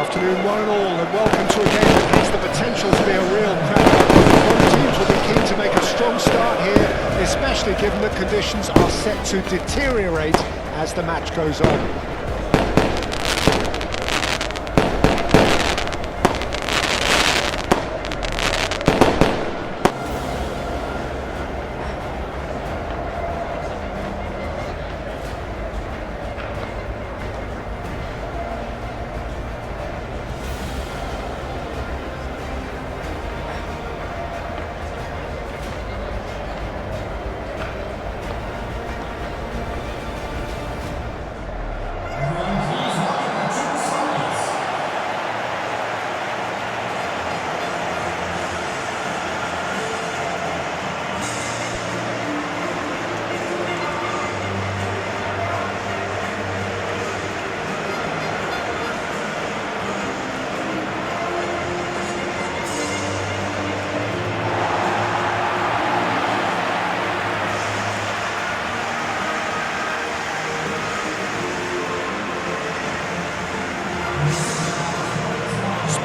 afternoon, 1-1, and welcome to a game that has the potential to be a real cracker. Both teams will be keen to make a strong start here, especially given that conditions are set to deteriorate as the match goes on.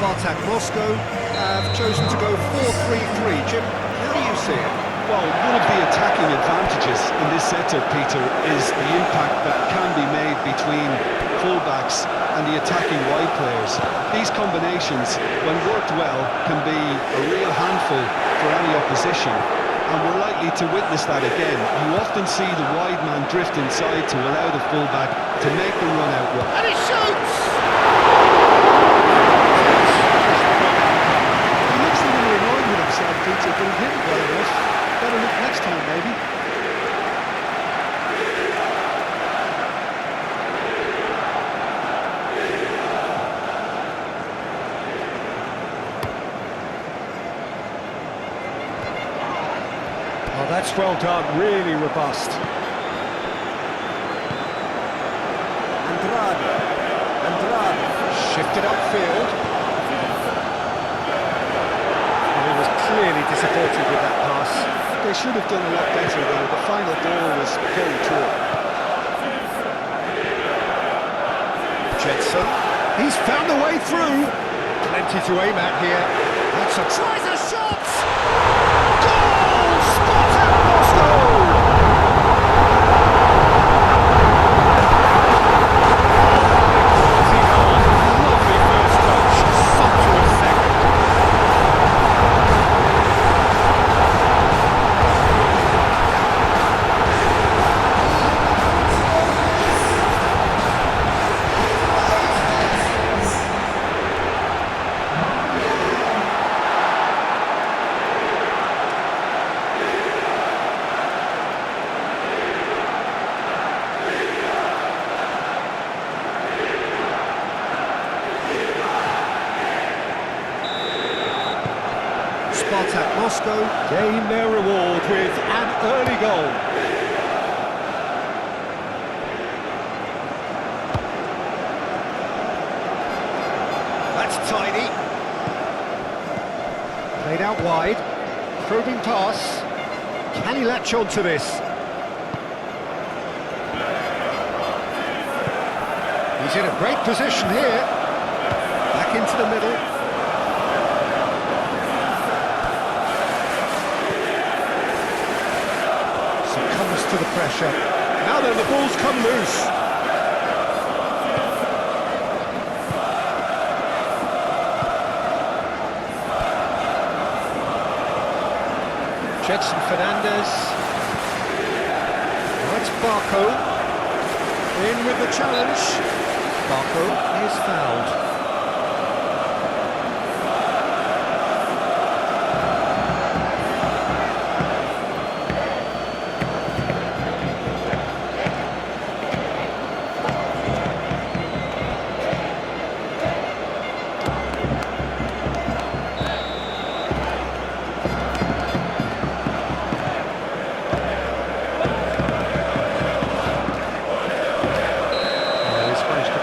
Spartak Moscow have chosen to go 4-3-3. Jim, how do you see it? Well, one of the attacking advantages in this setup, Peter, is the impact that can be made between fullbacks and the attacking wide players. These combinations, when worked well, can be a real handful for any opposition, and we're likely to witness that again. You often see the wide man drift inside to allow the fullback to make the run out wide. And he shoots! Peter, but he hit it well enough. Better look next time, maybe. Oh, that's well done, really robust. Andrade shifted upfield. Clearly disappointed with that pass. They should have done a lot better though. The final ball was very poor. Jetson, he's found a way through. Plenty to aim at here. That's a tries a shot. Goal! Spartak Moscow! Spartak Moscow gain their reward with an early goal. That's tidy. Played out wide. Probing pass. Can he latch on to this? He's in a great position here. Back into the middle. To the pressure. Now then, the ball's come loose. Jetson Fernandez. Now it's Barco. In with the challenge. Barco is fouled.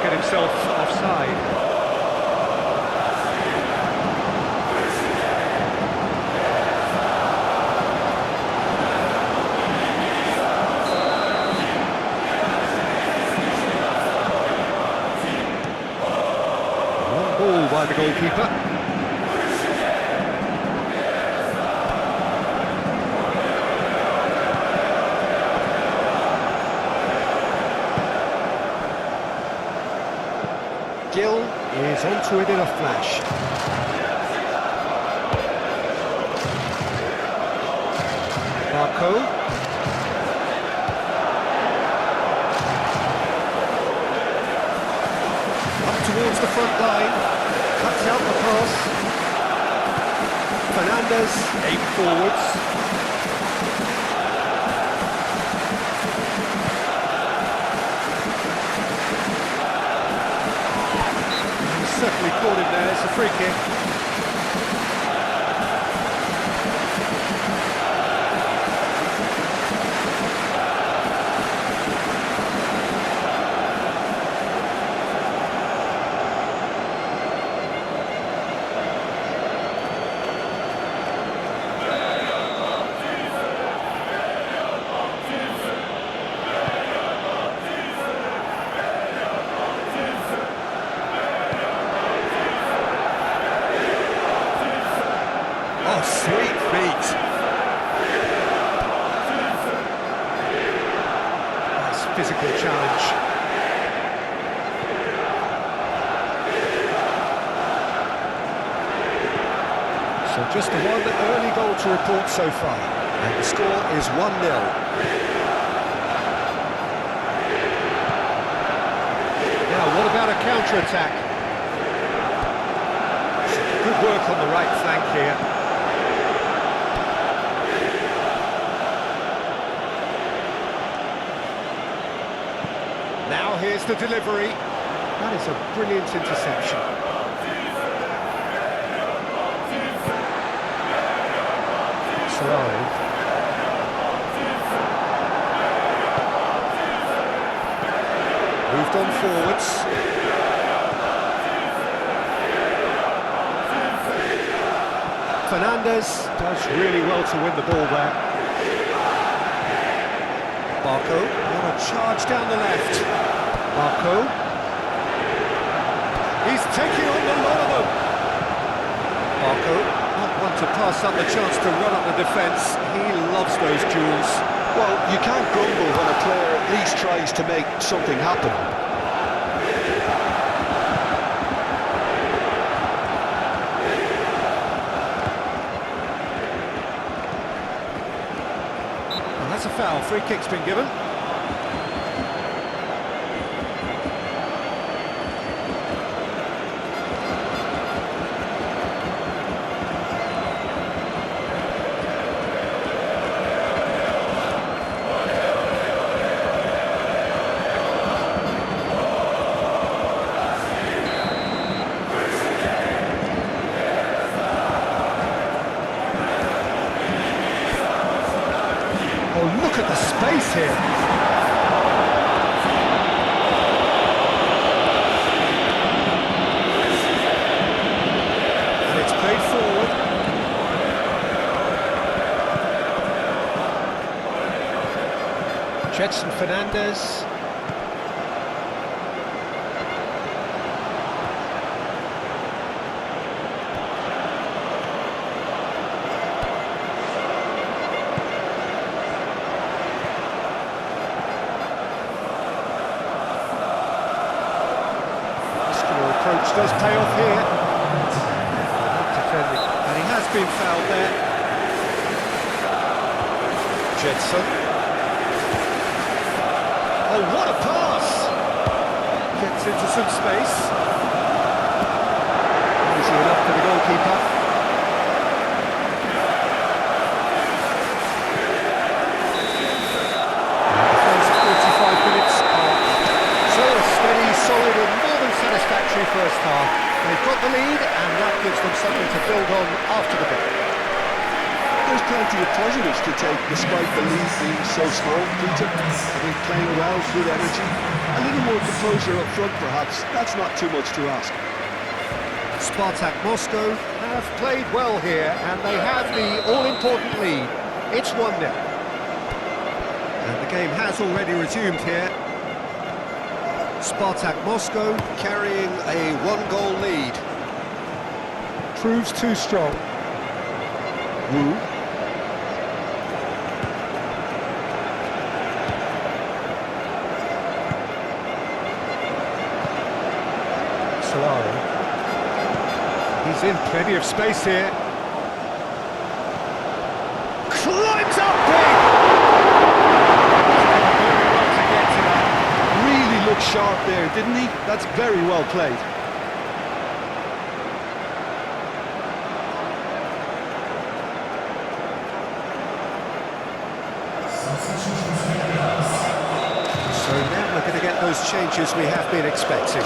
Himself offside. ball by the goalkeeper. Gill is onto it in a flash. Marco. Up towards the front line. Cuts out the pass. Fernandez, aim forwards. Certainly caught him there, it's a free kick. Oh, sweet feet. Nice physical challenge. So just the one early goal to report so far. And the score is 1-0. Now, what about a counter-attack? Good work on the right flank here. Now here's the delivery. That is a brilliant interception. Solari. Moved on forwards. Fernandez does really well to win the ball there. Marco, what a charge down the left. Marco. He's taking on a lot of them. Marco, not one to pass up the chance to run up the defence. He loves those duels. Well, you can't grumble when a player at least tries to make something happen. Well, that's a foul. Free kick's been given. Oh, look at the space here. And it's played forward. Jetson Fernandez. Approach does pay off here. Defending, and he has been fouled there. Jetson. Oh, what a pass! Gets into some space. Easy enough for the goalkeeper. And the first 45 minutes are so a steady, solid and more than satisfactory first half. They've got the lead and that gives them something to build on after the break. There's plenty of positives to take despite the lead being so small, Peter. I think playing well, good energy, a little more composure up front perhaps. That's not too much to ask. Spartak Moscow have played well here and they have the all-important lead. It's 1-0. And the game has already resumed here. Spartak Moscow carrying a one-goal lead. proves too strong. Wu. Solari. He's in plenty of space here. Climbs up big! Really looked sharp there, didn't he? That's very well played. So now we're going to get those changes we have been expecting.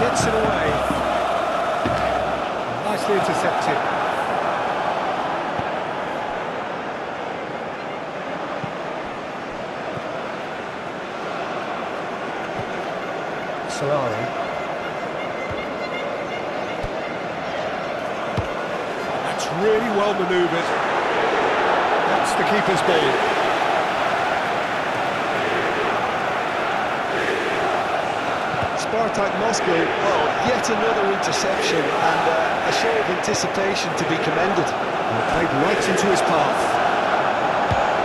Gets it away. Nicely intercepted. Solari. That's really well manoeuvred. That's the keeper's ball. Spartak Moscow, well, yet another interception and a show of anticipation to be commended. Well, played right into his path.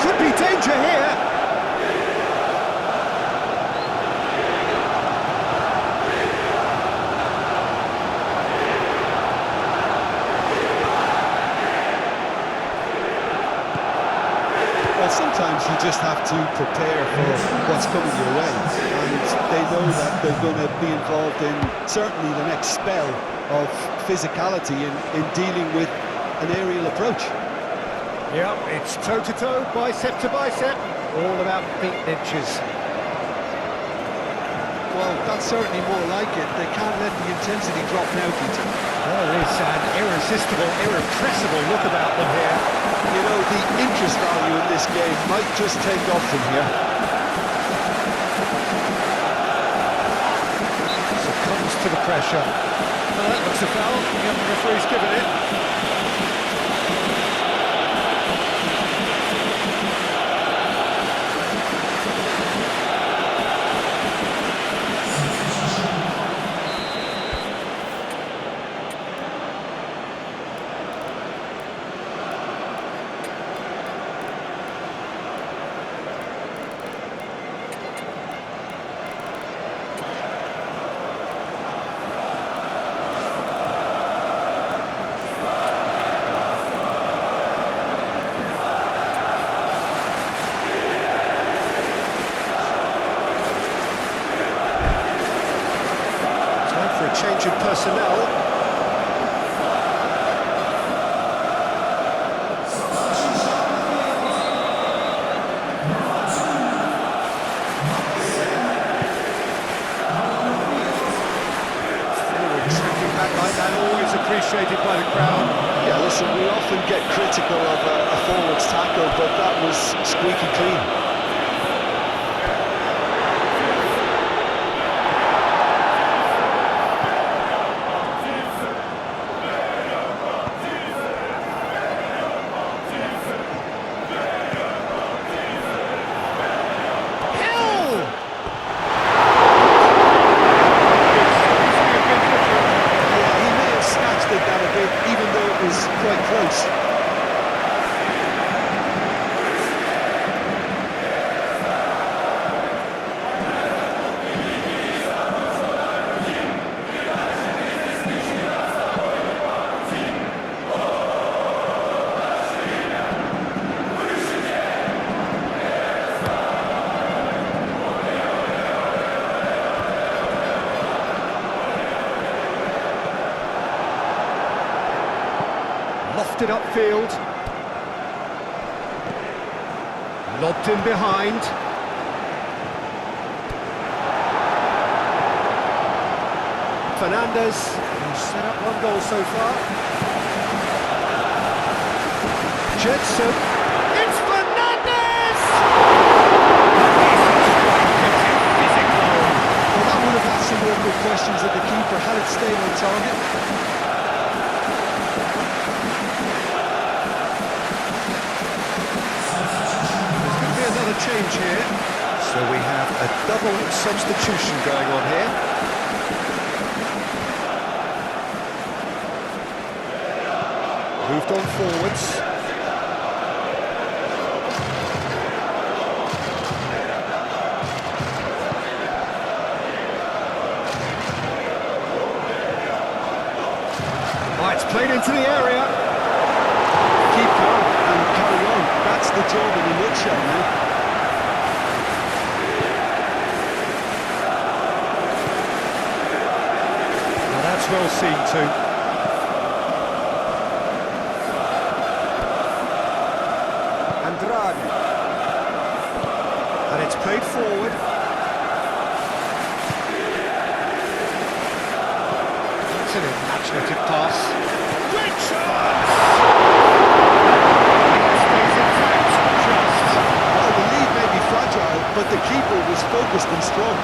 Could be danger here. Well, sometimes you just have to prepare for what's coming your way, and they know that they're going to be involved in certainly the next spell of physicality in dealing with an aerial approach. Yeah, it's toe-to-toe, bicep to bicep, all about feet inches. Well, that's certainly more like it. They can't let the intensity drop now, Peter. Well, there's an irresistible, irrepressible look about them here. You know, the interest value in this game might just take off from here. Succumbs to the pressure. Well, that looks a foul. The referee's given it. For a change of personnel. Forward tracking back like that, always appreciated by the crowd. Yeah, listen, we often get critical of a forward's tackle, but that was squeaky clean. Even though it was quite close. Lofted upfield. Lobbed in behind. Fernandez, who's set up one goal so far. Jetson, it's Fernandez! Well, that would have had some awkward questions at the keeper had it stayed on target. There's going to be another change here. So we have a double substitution going on here. Moved on forwards. Oh, it's played into the area. Keep calm and carry on. That's the job in a nutshell now. Well, that's well seen too. Andrade. And it's played forward. It's an imaginative pass. Great chance! Stays intact, just. Well, the lead may be fragile, but the keeper was focused and strong.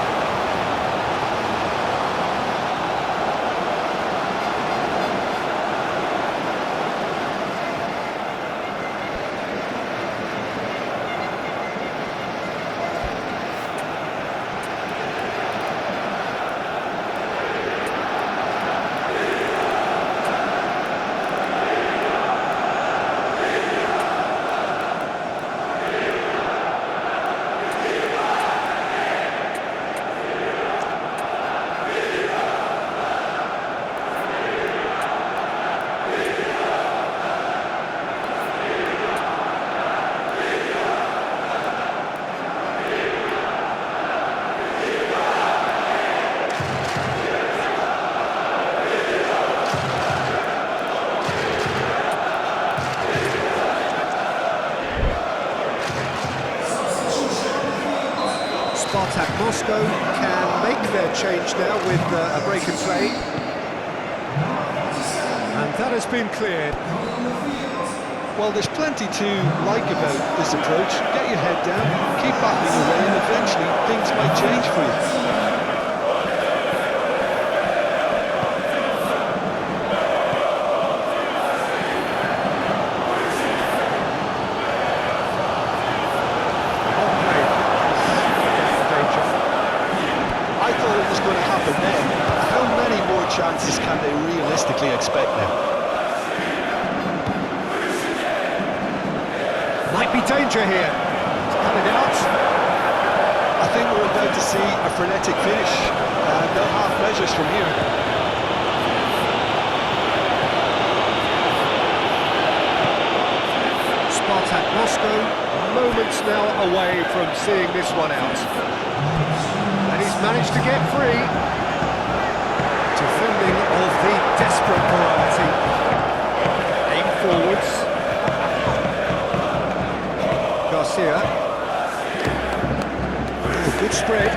Spartak Moscow can make their change now with a break in play. And that has been cleared. Well, there's plenty to like about this approach. Get your head down, keep battling away, and eventually things might change for you. Chances can they realistically expect now? Might be danger here. It's coming out. I think we're about to see a frenetic finish. No half measures from here. Spartak Moscow, moments now away from seeing this one out. And he's managed to get free. Defending of the desperate variety. Aim forwards. Garcia. Good spread.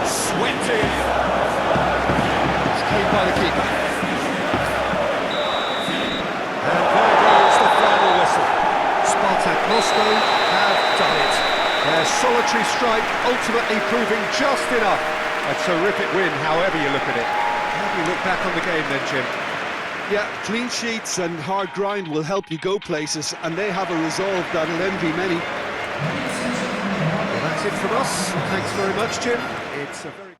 Sweating. It's cleared by the keeper. And there goes the final whistle. Spartak Moscow have done it. Their solitary strike ultimately proving just enough. A terrific win, however you look at it. How do you look back on the game then, Jim? Yeah, clean sheets and hard grind will help you go places, and they have a resolve that'll envy many. Well, that's it from us. Thanks very much, Jim. It's a very...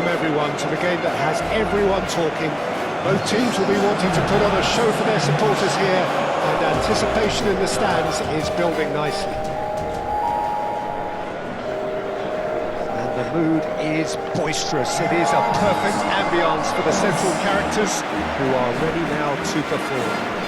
from everyone to the game that has everyone talking. Both teams will be wanting to put on a show for their supporters here, and anticipation in the stands is building nicely. And the mood is boisterous. It is a perfect ambience for the central characters, who are ready now to perform.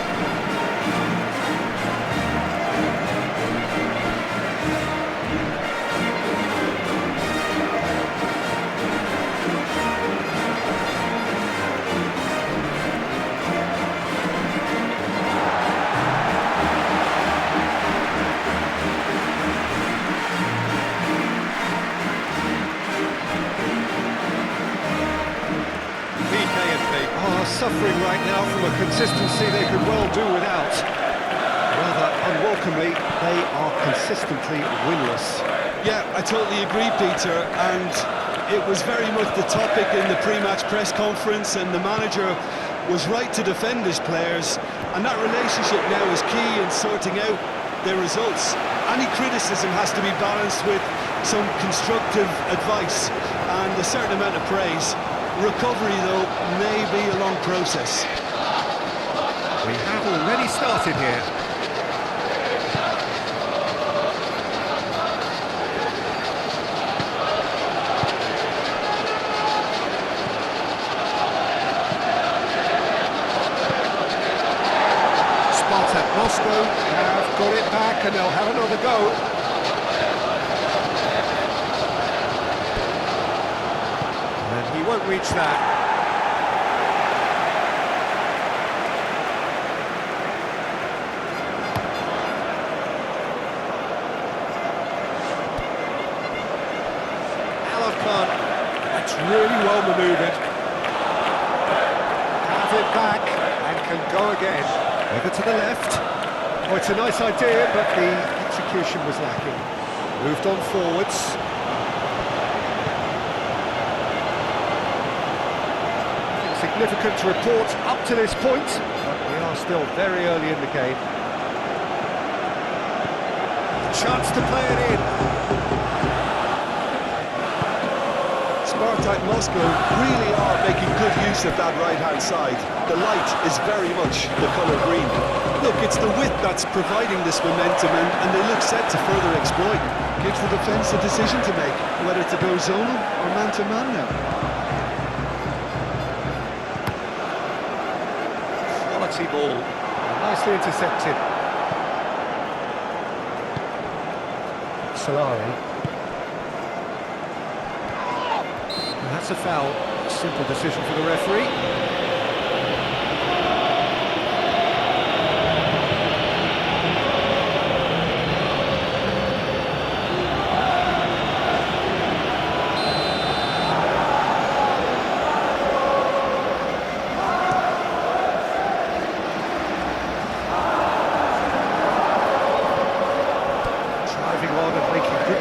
Suffering right now from a consistency they could well do without. Rather unwelcomely, they are consistently winless. Yeah, I totally agree, Peter, and it was very much the topic in the pre-match press conference, and the manager was right to defend his players, and that relationship now is key in sorting out their results. Any criticism has to be balanced with some constructive advice and a certain amount of praise. Recovery, though, may be a long process. We have already started here. Spartak Moscow have got it back, and they'll have another go. He won't reach that. Khan, that's really well manoeuvred. Has it back and can go again. Over to the left. Oh, it's a nice idea, but the execution was lacking. Moved on forwards. Significant to report up to this point, but we are still very early in the game. A chance to play it in. Spartak Moscow really are making good use of that right-hand side. The light is very much the colour green. Look, it's the width that's providing this momentum, and they look set to further exploit. Gives the defence a decision to make, whether to go zonal or man-to-man now. Ball, nicely intercepted. Solari. And that's a foul. Simple decision for the referee.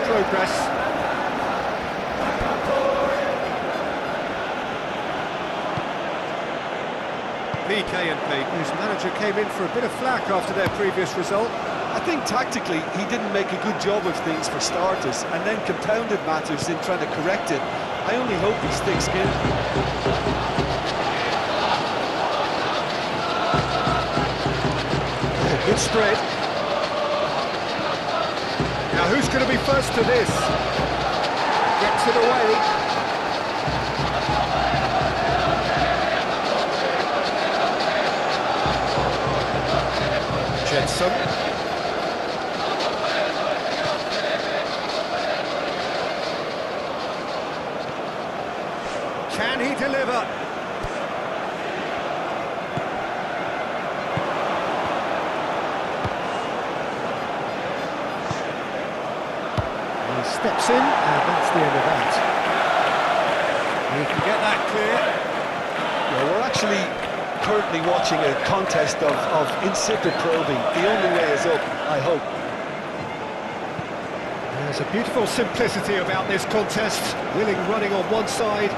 Progress. PK&P, whose manager came in for a bit of flack after their previous result. I think tactically he didn't make a good job of things for starters, and then compounded matters in trying to correct it. I only hope he sticks in. Good spread. Now who's going to be first to this? Gets it away. Jensen. Can he deliver? Steps in, and that's the end of that. He can get that clear. Well, we're actually currently watching a contest of insipid probing. The only way is up, I hope. There's a beautiful simplicity about this contest. Willing running on one side,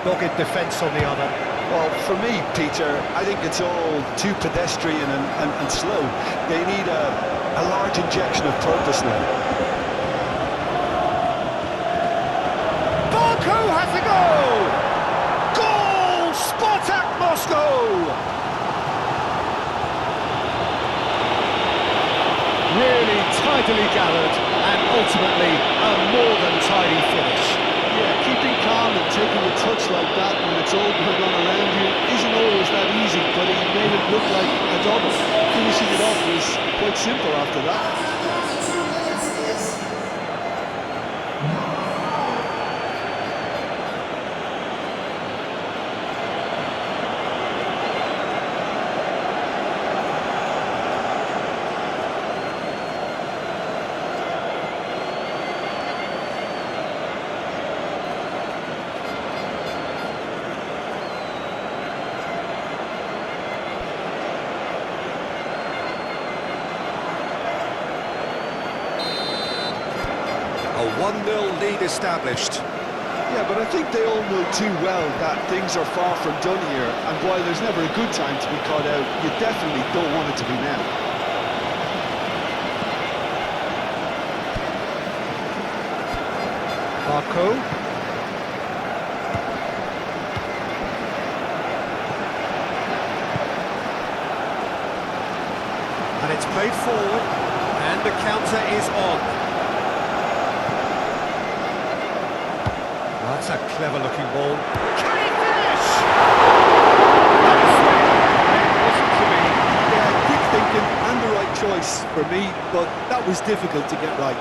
dogged defence on the other. Well, for me, Peter, I think it's all too pedestrian and slow. They need a large injection of purpose now. Has a goal! Moscow! Really tidily gathered, and ultimately a more than tidy finish. Yeah, keeping calm and taking a touch like that when it's all going on around you isn't always that easy, but he made it look like a double. Finishing it off was quite simple after that. A 1-0 lead established. Yeah, but I think they all know too well that things are far from done here, and while there's never a good time to be caught out, you definitely don't want it to be now. Marco. And it's played forward, and the counter is on. That's a clever-looking ball. Can he finish? It wasn't to me. Yeah, quick thinking and the right choice for me, but that was difficult to get right.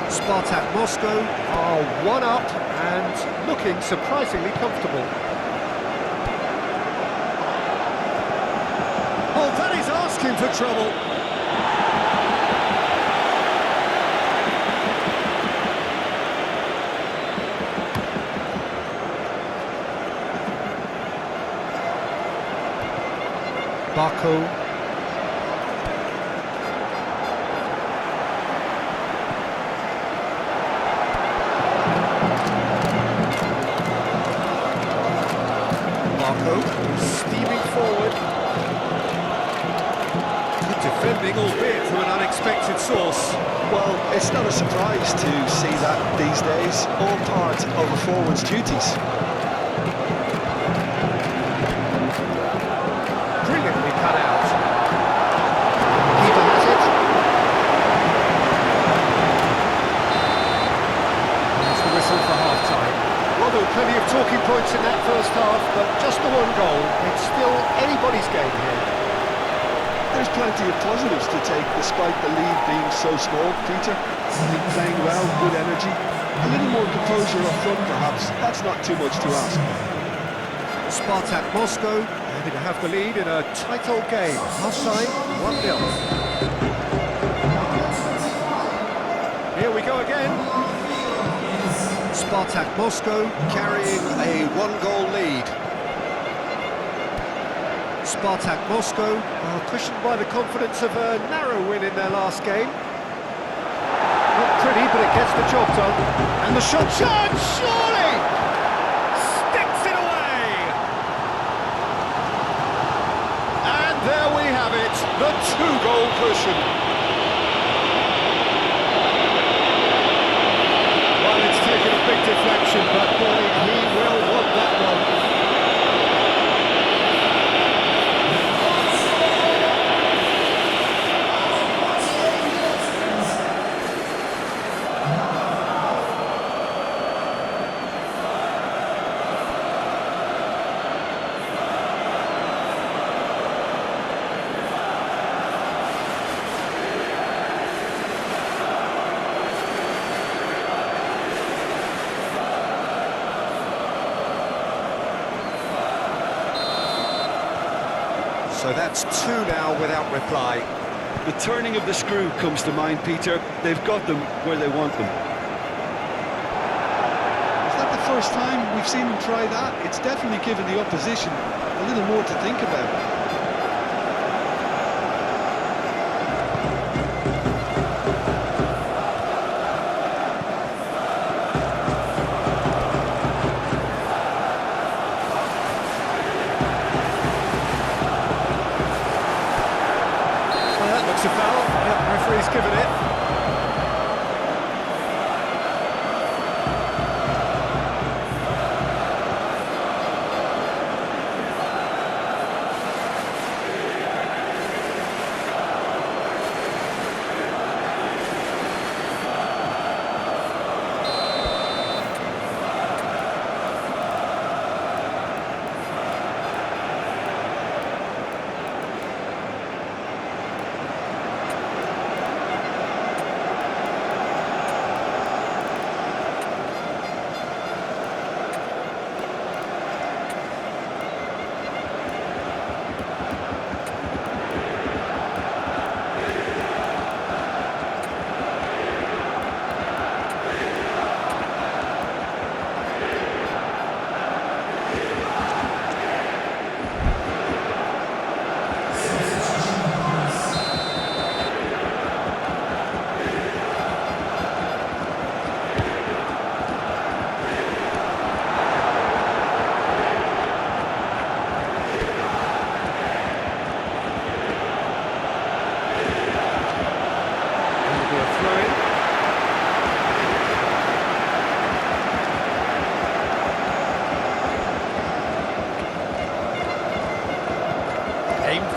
Spartak Moscow are 1-up and looking surprisingly comfortable. Oh, that is asking for trouble. Baku. Steaming forward. Good defending, albeit from an unexpected source. Well, it's not a surprise to see that these days, all part of a forward's duties. Brilliantly cut out. Keeper has it. That's the whistle for half-time. Well, there were plenty of talking points in that first half, but just the one goal. It's still anybody's game here. There's plenty of positives to take despite the lead being so small, Peter. I think playing well, good energy, a little more composure up front perhaps, that's not too much to ask. Spartak Moscow happy to have the lead in a tight old game. Half-time, 1-0. Here we go again. Spartak Moscow carrying a 1-goal lead. Spartak Moscow are cushioned by the confidence of a narrow win in their last game. Not pretty, but it gets the job done. And the shot, surely! Sticks it away! And there we have it, the 2-goal cushion. Taken a big deflection, but boy, he will want that one. So that's 2 now without reply. The turning of the screw comes to mind, Peter. They've got them where they want them. Is that the first time we've seen them try that? It's definitely given the opposition a little more to think about. Referee's given it.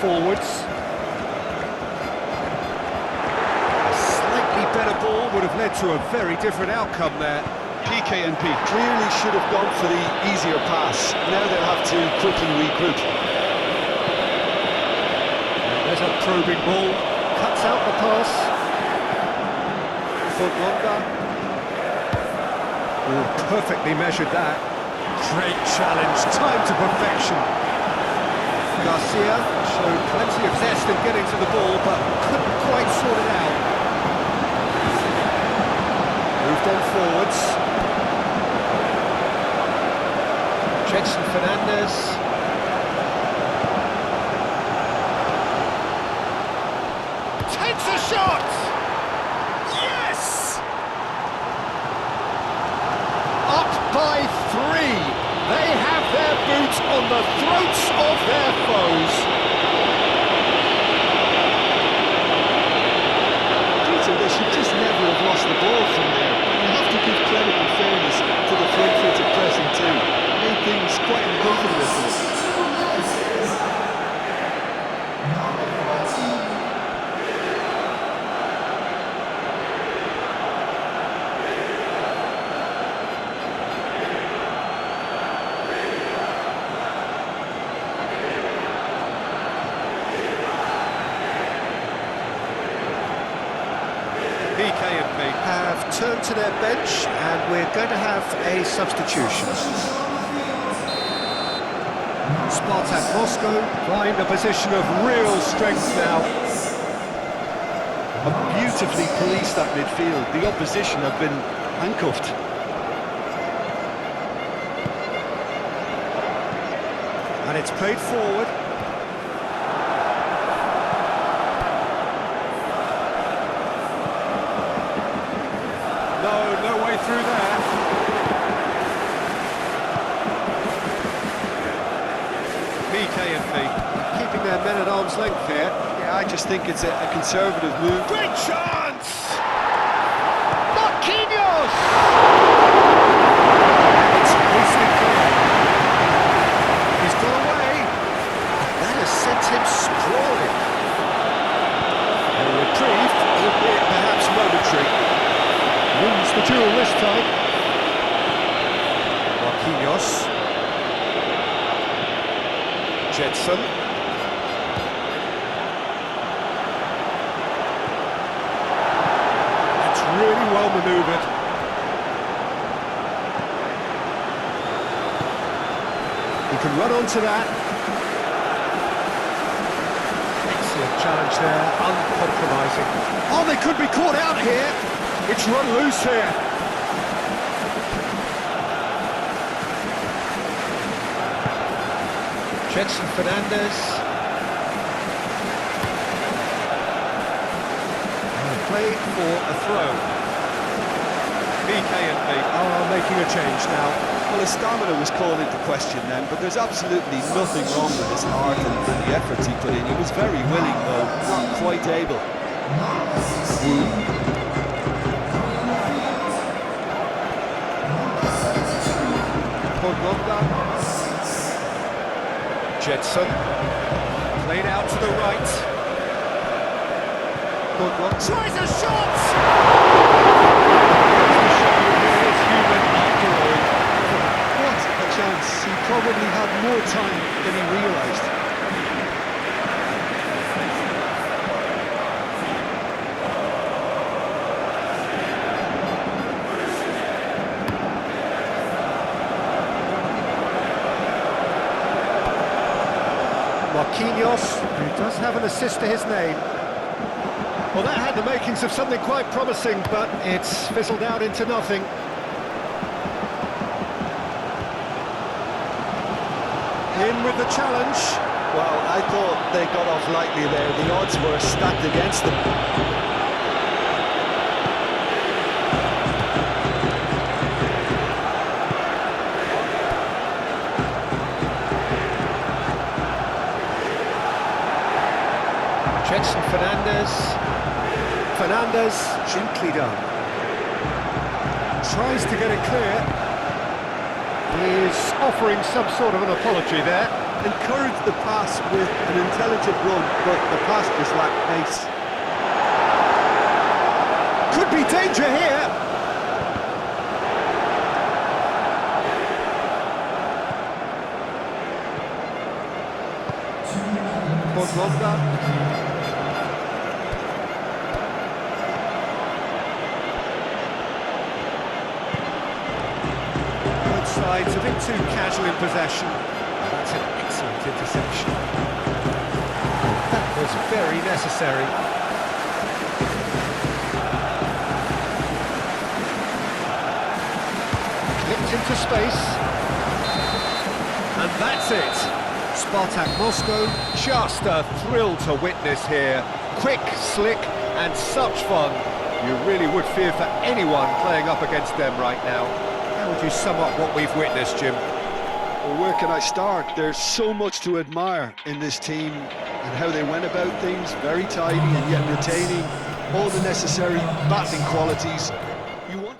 Forwards. A slightly better ball would have led to a very different outcome there. PK&P Clearly should have gone for the easier pass. Now they'll have to quickly regroup. There's a probing ball, cuts out the pass. Foot longer. Oh, perfectly measured that. Great challenge, time to perfection. Garcia showed plenty of zest in getting to the ball, but couldn't quite sort it out. Moved on forwards. Jetson Fernandez. Takes a shot! Yes! Up by 3. They have their boots on the throats of their foes. Peter, they should just never have lost the ball from there. You have to give credit and fairness to the front-footed pressing too. Made things quite uncomfortable for them. PK&P have turned to their bench and we're going to have a substitution. Spartak Moscow find a position of real strength now. have beautifully policed that midfield. The opposition have been handcuffed. And it's played forward. No way through there. PK&P keeping their men at arm's length here. Yeah, I just think it's a conservative move. Great chance! Marquinhos! It's hastily clear. He's got away. That has sent him sprawling. A reprieve, albeit perhaps momentary. Wins the duel this time. Marquinhos. Jetson. That's really well manoeuvred. He can run onto that. Excellent challenge there, uncompromising. Oh, they could be caught out here. It's run loose here. Jetson Fernandez. Play for a throw. PK&P are making a change now. Well, his stamina was called into question then, but there's absolutely nothing wrong with his heart and the efforts he put in. He was very willing, though, not quite able. Jetson, played out to the right. Tries a shot! What a chance. He probably had more time than he realised. Marquinhos, who does have an assist to his name. Well, that had the makings of something quite promising, but it's fizzled out into nothing. In with the challenge. Well, I thought they got off lightly there. The odds were stacked against them. Jetson Fernandez, gently done. Tries to get it clear. He's offering some sort of an apology there. Encouraged the pass with an intelligent run, but the pass just lacked pace. Could be danger here. Pogba. Side's a bit too casual in possession. That's an excellent interception. That was very necessary. Clipped into space. And that's it. Spartak Moscow, just a thrill to witness here. Quick, slick, and such fun. You really would fear for anyone playing up against them right now. How would you sum up what we've witnessed, Jim? Well, where can I start? There's so much to admire in this team and how they went about things, very tidy and yet retaining all the necessary batting qualities. You want...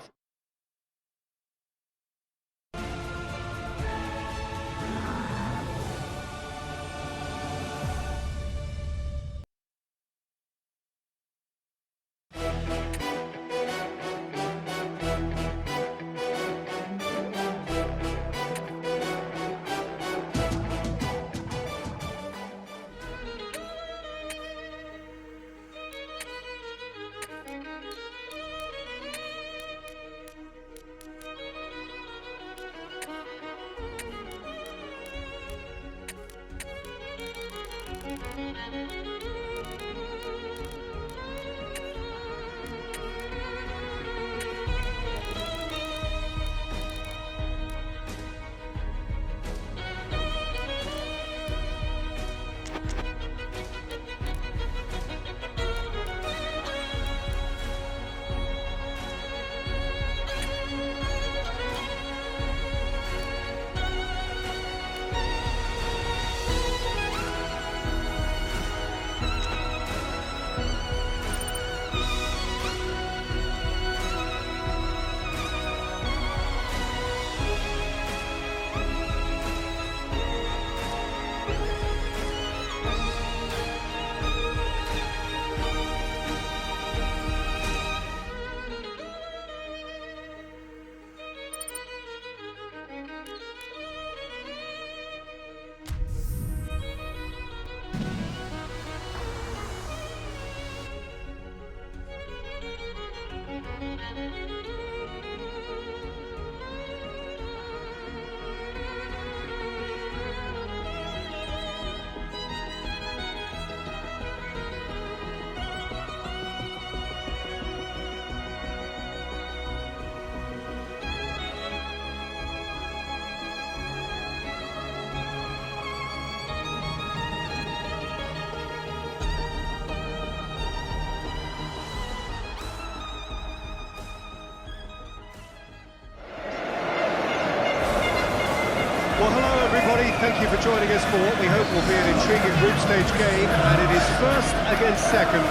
thank you for joining us for what we hope will be an intriguing group stage game, and it is first against second.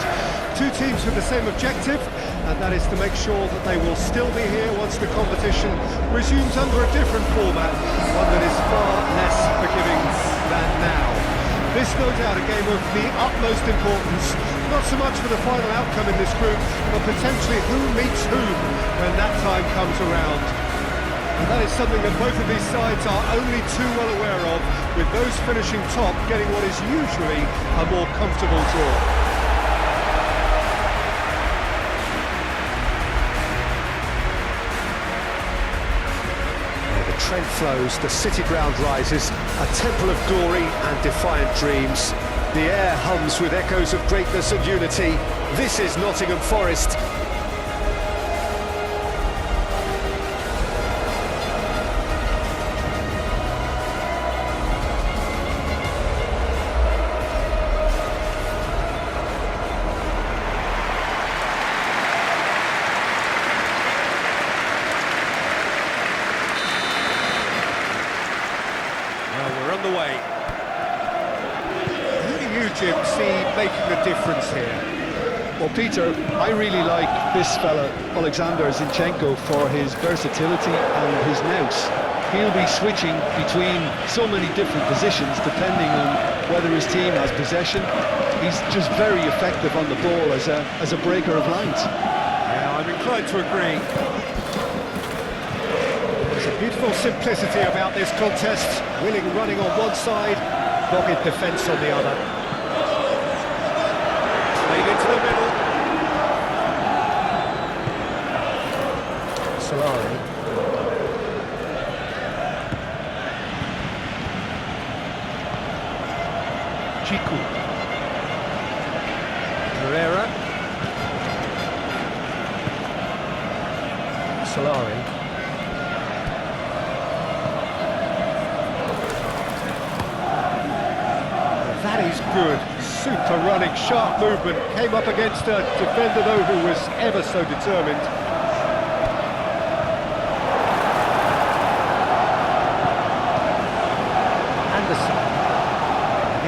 Two teams with the same objective, and that is to make sure that they will still be here once the competition resumes under a different format, one that is far less forgiving than now. This, no doubt, a game of the utmost importance, not so much for the final outcome in this group, but potentially who meets whom when that time comes around. And that is something that both of these sides are only too well aware of, with those finishing top getting what is usually a more comfortable draw. The Trent flows, the city ground rises, a temple of glory and defiant dreams. The air hums with echoes of greatness and unity. This is Nottingham Forest. The way. Who do you, Jim, see making the difference here? Well, Peter, I really like this fella, Alexander Zinchenko, for his versatility and his nous. He'll be switching between so many different positions depending on whether his team has possession. He's just very effective on the ball as a breaker of lines. Yeah, I'm inclined to agree. There's a beautiful simplicity about this contest. Willing running on one side, dogged defence on the other. Played into the middle. Solari. Chiku. Herrera. Solari. That is good, super running, sharp movement, came up against a defender though who was ever so determined. Anderson,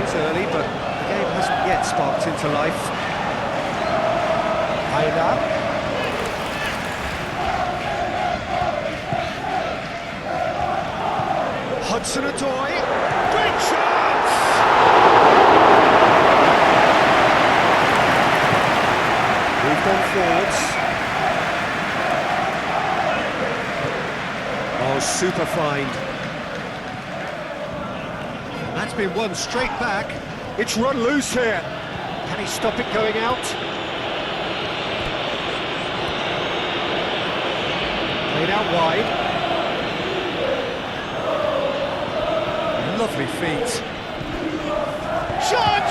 it's early but the game hasn't yet sparked into life. Aida. Hudson-Odoi, great chance! Moved on forwards. Oh, super find. That's been won straight back. It's run loose here. Can he stop it going out? Played out wide. Lovely feet. Shot,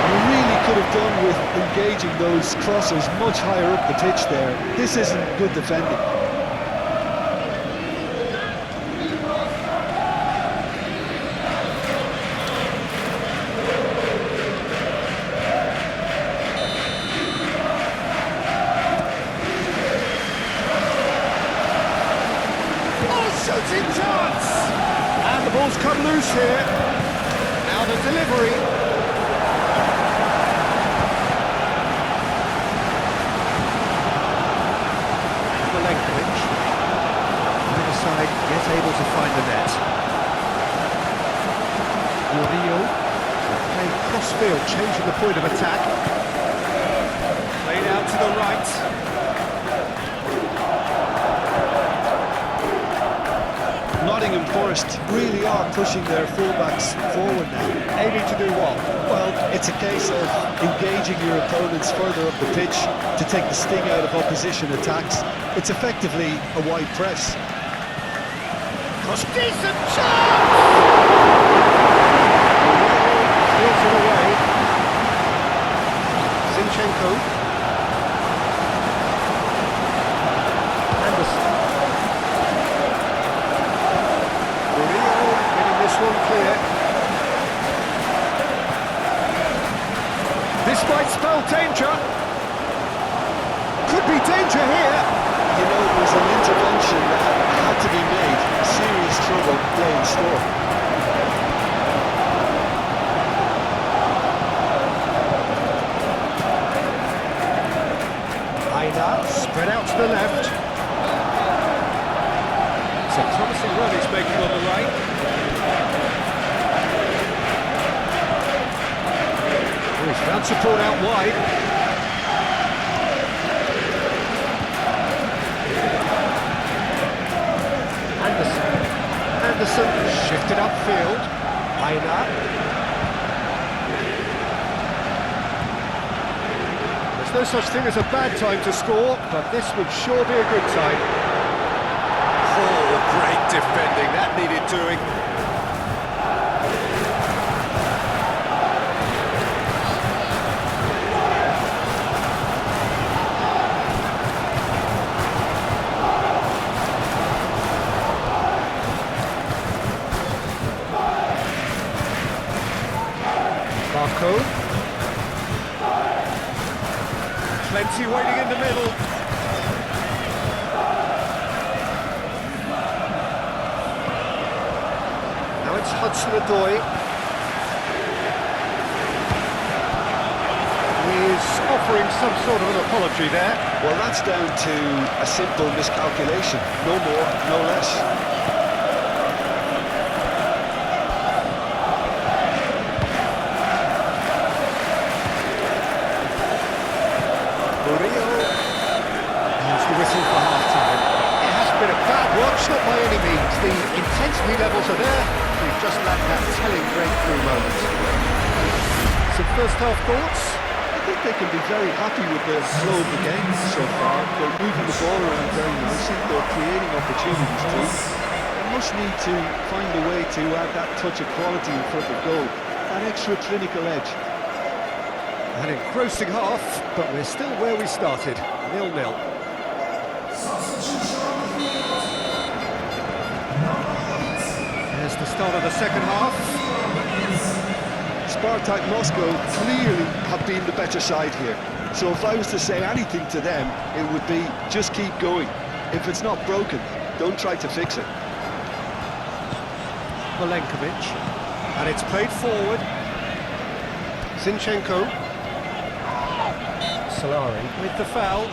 You really could have done with engaging those crosses much higher up the pitch there. This isn't good defending. Shooting chance! And the ball's come loose here. Now the delivery. Milenkovic. Either side yet able to find the net. Murillo playing cross-field, changing the point of attack. Played out to the right. Nottingham Forest really are pushing their fullbacks forward now. Aiming to do what? Well, it's a case of engaging your opponents further up the pitch to take the sting out of opposition attacks. It's effectively a wide press. Decent chance! Clears it away. Zinchenko. Anderson. Murillo getting this one clear. This might spell danger. Could be danger here. You know, it was an intervention that had to be made. Serious trouble lay in store. Aina, spread out to the left. It's a promising run he's making on the right. Oh, he's found support out wide. Anderson shifted upfield. Aina. There's no such thing as a bad time to score, but this would sure be a good time. Oh, great defending, that needed doing. Marco. Plenty waiting in the middle. Now it's Hudson-Odoi. He's offering some sort of an apology there. Well, that's down to a simple miscalculation. No more, no less. Whistle for half-time. It has been a bad watch, not by any means. The intensity levels are there. We've just lacked that telling breakthrough moment. Some first-half thoughts? I think they can be very happy with the flow of the game so far. They're moving the ball around very nicely. They're creating opportunities too. They must need to find a way to add that touch of quality in front of goal. That extra clinical edge. An engrossing half, but we're still where we started. 0-0. There's the start of the second half. Spartak Moscow clearly have been the better side here. So if I was to say anything to them, it would be just keep going. If it's not broken, don't try to fix it. Milenkovic. And it's played forward. Zinchenko. Solari with the foul.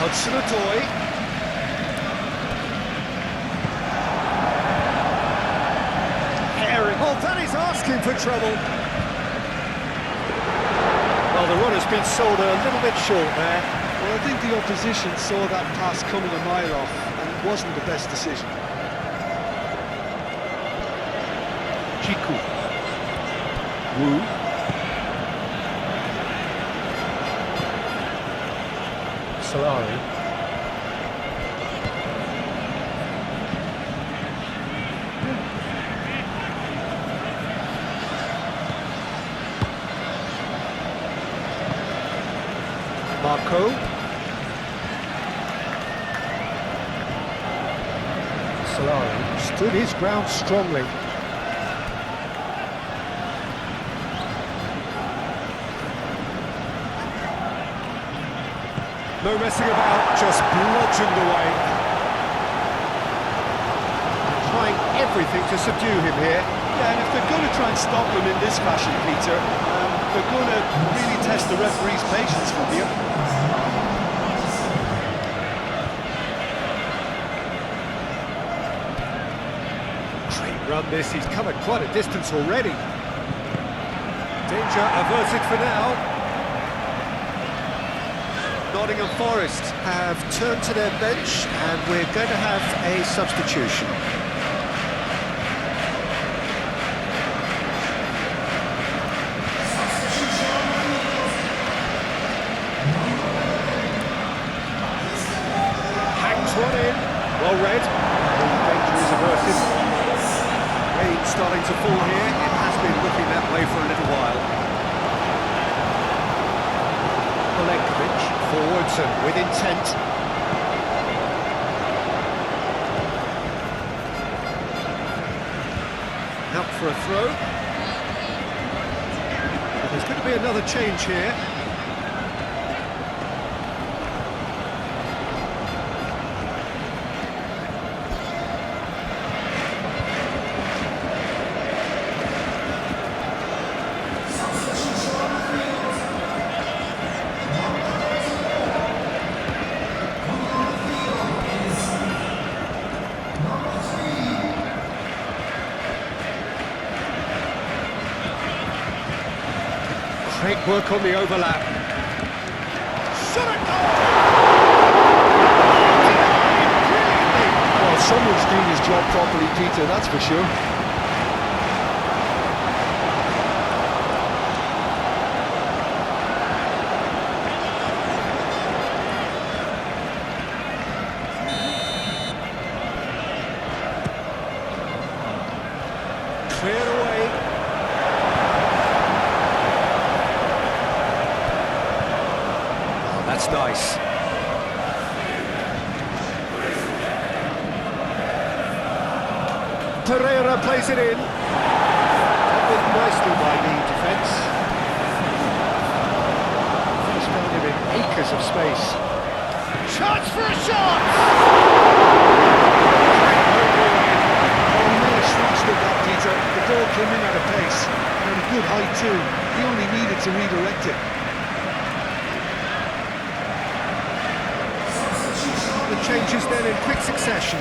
Hudson-Odoi. Herring. Oh, that is asking for trouble. Well, the run has been sold a little bit short there. Well, I think the opposition saw that pass coming a mile off, and it wasn't the best decision. Chiku. Wu. Solari. Marco. Solari stood his ground strongly. No messing about, just bludgeoned away. Trying everything to subdue him here. Yeah, and if they're going to try and stop him in this fashion, Peter, they're going to really test the referee's patience from here. Great run this, he's covered quite a distance already. Danger averted for now. Nottingham Forest have turned to their bench and we're going to have a substitution. Hangs one in, well read. The danger is to fall here. It has been looking that way for a little while. Milenkovic forwards and with intent. Out for a throw. But there's going to be another change here. Great work on the overlap. Shot it! Well, someone's doing his job properly, Peter, that's for sure. Cleared away. That's nice. Pereira plays it in. That was nicely by the defence. He's found him in acres of space. Chance for a shot! Oh, he may have snatched at that, Peter. The ball came in at a pace, and at a good height too. He only needed to redirect it. The changes then in quick succession.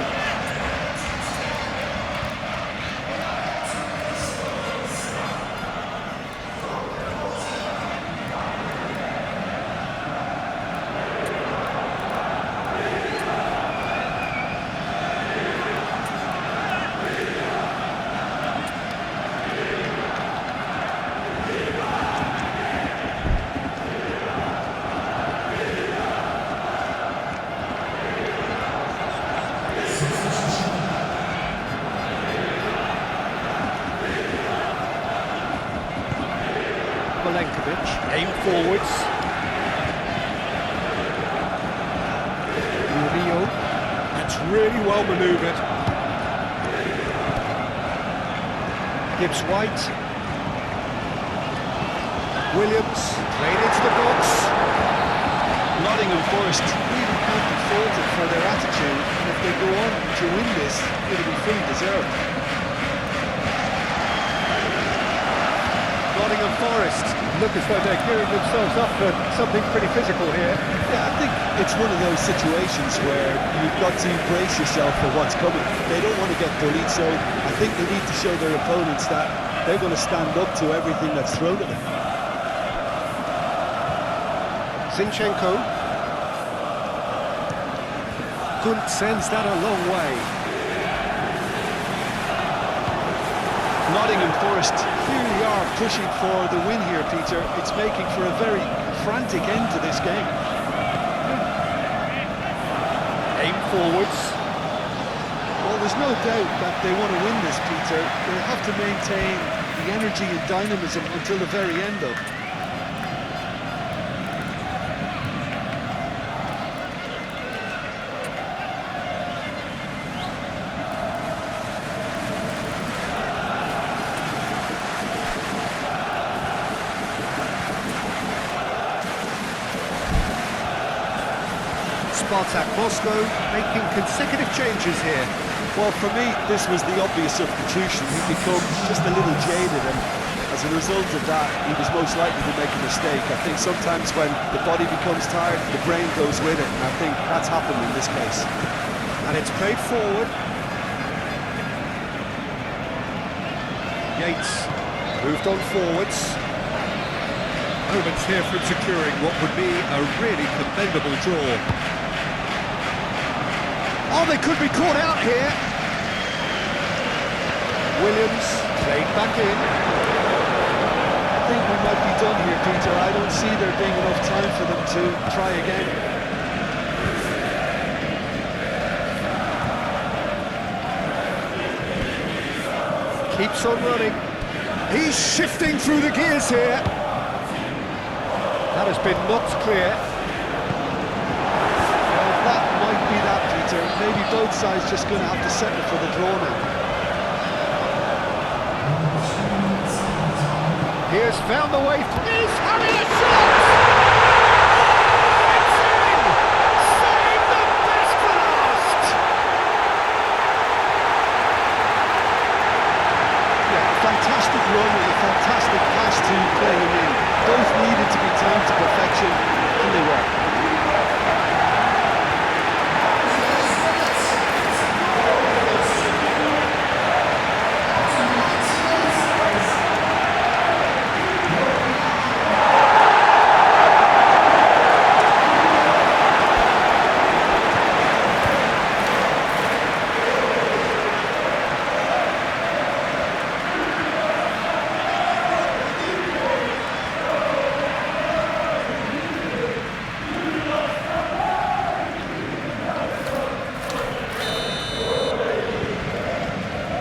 Milenkovic, aim forwards. Murillo, that's really well manoeuvred. Gibbs White. Williams, played into the box. Nottingham Forest really can't be faulted for their attitude, and if they go on to win this, it'll be fully deserved. Nottingham Forest look as though they're gearing themselves up for something pretty physical here. Yeah, I think it's one of those situations where you've got to brace yourself for what's coming. They don't want to get bullied, so I think they need to show their opponents that they're going to stand up to everything that's thrown at them. Zinchenko. Kunt sends that a long way. Nottingham Forest clearly are pushing for the win here, Peter. It's making for a very frantic end to this game. Aim forwards. Well, there's no doubt that they want to win this, Peter. They have to maintain the energy and dynamism until the very end, though. Spartak Moscow making consecutive changes here. Well, for me, this was the obvious substitution. He'd become just a little jaded, and as a result of that, he was most likely to make a mistake. I think sometimes when the body becomes tired, the brain goes with it, and I think that's happened in this case. And it's played forward. Yates moved on forwards. Moments here from securing what would be a really commendable draw. Oh, they could be caught out here. Williams played back in. I think we might be done here, Peter. I don't see there being enough time for them to try again. keeps on running. He's shifting through the gears here. That has been knocked clear. Well, that might be that, Peter. Maybe both sides just going to have to settle for the draw now. He has found the way. He's having a shot! Fantastic run and a fantastic pass to play him in. Both needed to be timed to perfection, and they were.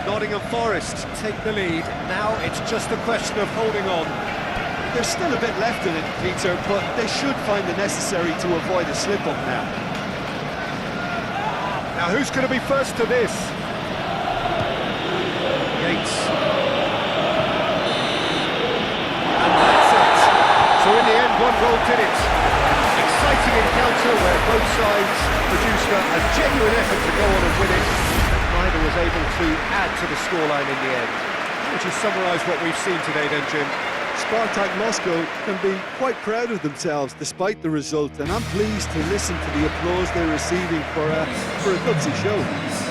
Nottingham Forest take the lead. Now it's just a question of holding on. There's still a bit left in it, Peter, but they should find the necessary to avoid a slip-up now. Now who's going to be first to this? Yates. And that's it. So in the end, one goal did it. Exciting encounter where both sides produced a genuine effort to go on and win it. Neither was able to add to the scoreline in the end. Would you summarise what we've seen today then, Jim? Spartak Moscow can be quite proud of themselves despite the result, and I'm pleased to listen to the applause they're receiving for a gutsy show.